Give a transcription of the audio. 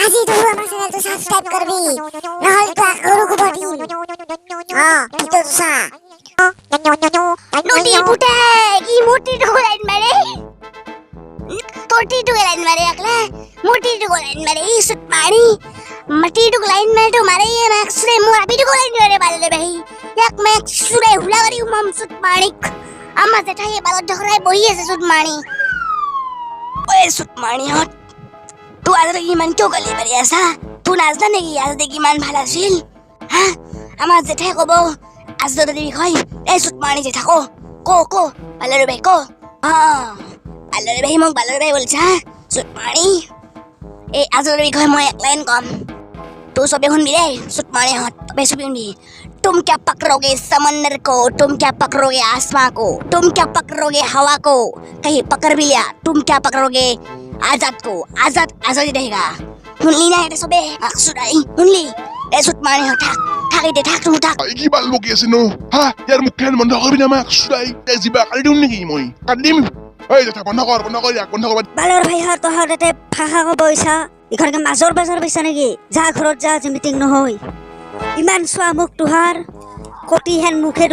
আজি তো আমার চ্যানেলটো সাবস্ক্রাইব করবি নহলে তো আকরু কুবটি ভিতর সা নটি পুটে কি মোটি তো লাইন মারে তোটি তো লাইন মারে আকলা মোটি তো লাইন মারে সুত মারি मटी टुक लाइन में तो मारे ये मैक्स रे मु अभी टुक लाइन रे बाले भाई एक मैक्स सुरे हुलावरी मम सुत माणिक अम्मा जेठा ये बाल ढकराय बोई है सुत माणी ओए सुत माणी हट तू आज तक मन क्यों गली बरी ऐसा तू नाचना नहीं आज तक मन भाला शील हां अम्मा जेठा को बो आज तो देवी खई ए सुत माणी जेठा को बाले भाई को हां बाले भाई मग बाले भाई बोलछा सुत माणी ए आज तो देवी खई म एक लाइन कम तू सबे हुन भी रे सुत माणे हट बे सबे हुन भी तुम क्या पकड़ोगे समंदर को तुम क्या पकड़ोगे आसमां को तुम क्या पकड़ोगे हवा को कहीं पकड़ भी लिया तुम क्या पकड़ोगे आजाद को आजाद ही रहेगा हुनली ना ये सबे मकसुदाई हुनली ए सुत माणे हट ठाक दे ठाक तू ठाक কি বাল বকি আছে নো হা ইয়ার মুখখান বন্ধ করবি না মাক সুদাই তে জিবা কালি দিম নেকি মই কাদিম এই যেটা বন্ধ কর বালৰ ভাই হৰ তহৰ এতে ফাহা কব ইছা ইখনকে মাজৰ বাজাৰ পাইছা নেকি যা ঘৰত যা মিটিং নহয় ইমান চোৱা মুখ তোহাৰ কটি হেন মুখে